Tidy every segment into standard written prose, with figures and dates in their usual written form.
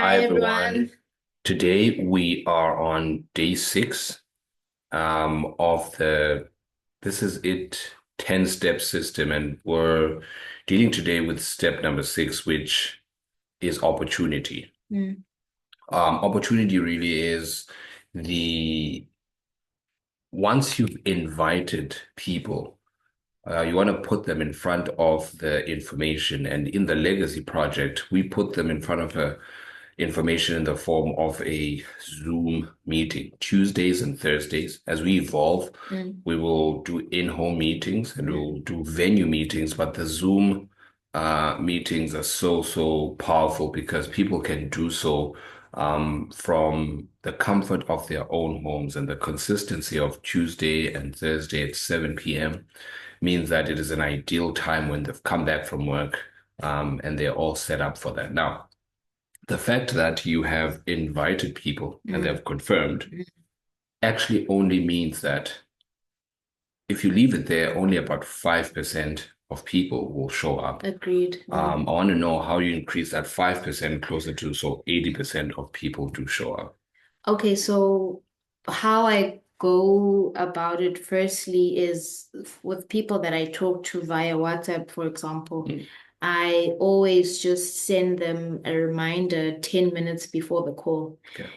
Hi Hi everyone. everyone. Today we are on day six of the This Is It 10-step system, and we're dealing today with step number six, which is opportunity. Mm, Opportunity really is the once you've invited people, you want to put them in front of the information. And in the legacy project, we put them in front of information in the form of a Zoom meeting, Tuesdays and Thursdays. As we evolve, mm, we will do in-home meetings and mm, we'll do venue meetings, but the Zoom meetings are so powerful because people can do so from the comfort of their own homes, and the consistency of Tuesday and Thursday at 7 p.m. means that it is an ideal time when they've come back from work, and they're all set up for that. Now, the fact that you have invited people and mm, they've confirmed mm. actually only means that if you leave it there, only about 5% of people will show up. Agreed. I want to know how you increase that 5% closer to so 80% of people do show up. Okay, so how I go about it firstly is with people that I talk to via WhatsApp, for example, Mm, I always just send them a reminder 10 minutes before the call. okay.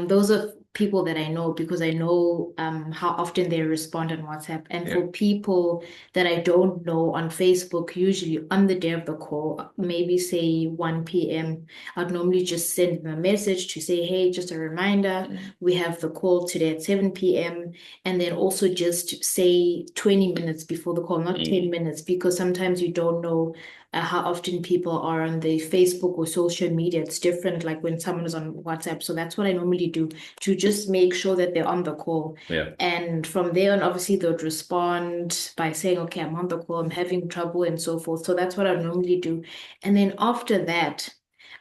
Those are people that I know because I know how often they respond on WhatsApp. And Yeah. for people that I don't know on Facebook, usually on the day of the call, maybe say 1 p.m., I'd normally just send them a message to say, hey, just a reminder, we have the call today at 7 p.m. And then also just say 20 minutes before the call, not 10 Mm, minutes, because sometimes you don't know how often people are on the Facebook or social media. It's different, like when someone is on WhatsApp. So that's what I normally do to just make sure that they're on the call. yeah. And from there on, obviously, they'll respond by saying, okay, I'm on the call, I'm having trouble, and so forth. So that's what I normally do. And then after that,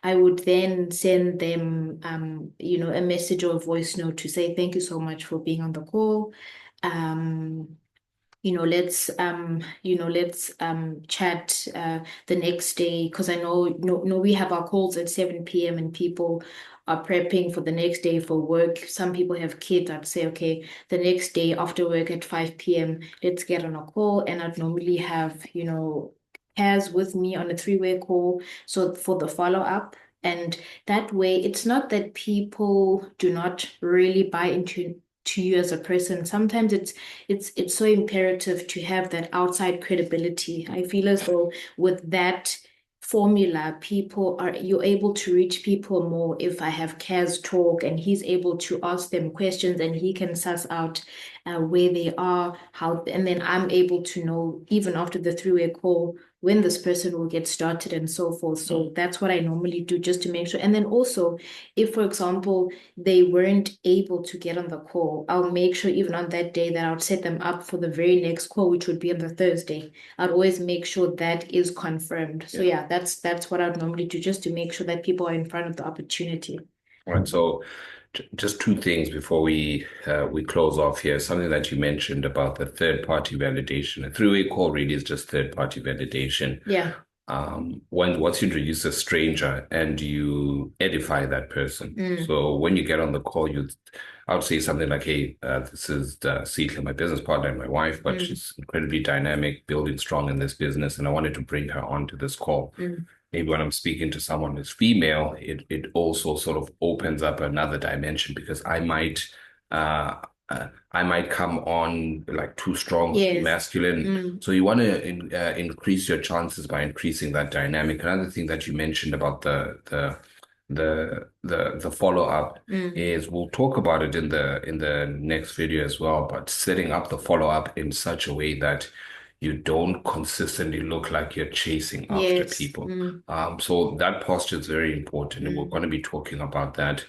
I would then send them, a message or a voice note to say, thank you so much for being on the call. Um, let's chat the next day because I know no we have our calls at 7 p.m. and people are prepping for the next day for work. Some people have kids. I'd say, okay, the next day after work at 5 p.m., let's get on a call. And I'd normally have, Kaz with me on a three-way call. So for the follow-up. And that way, it's not that people do not really buy into to you as a person. Sometimes it's so imperative to have that outside credibility. I feel as though with that formula, you're able to reach people more if I have Kaz talk and he's able to ask them questions and he can suss out where they are, how, and then I'm able to know even after the three-way call when this person will get started and so forth. So that's what I normally do just to make sure. And then also, if for example, they weren't able to get on the call, I'll make sure even on that day that I'll set them up for the very next call, which would be on the Thursday. I'd always make sure that is confirmed. So Yeah. yeah, that's what I'd normally do just to make sure that people are in front of the opportunity. All right. So just two things before we close off here. Something that you mentioned about the third party validation. A three-way call really is just third party validation. Yeah. When once you introduce a stranger and you edify that person. Mm, So when you get on the call, I would say something like, "Hey, this is Sita, my business partner and my wife, but mm, she's incredibly dynamic, building strong in this business, and I wanted to bring her onto this call." mm. Maybe when I'm speaking to someone who's female, it also sort of opens up another dimension because I might come on like too strong, too Yes. masculine. Mm, So you want to increase your chances by increasing that dynamic. Another thing that you mentioned about the follow up mm. is we'll talk about it in the next video as well, but setting up the follow up in such a way that you don't consistently look like you're chasing after Yes. people. Mm, So that posture is very important, and we're mm, going to be talking about that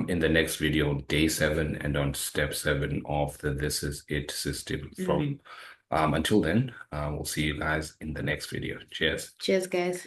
in the next video, day seven, and on step seven of the This Is It system. mm. Until then, we'll see you guys in the next video. Cheers. Cheers, guys.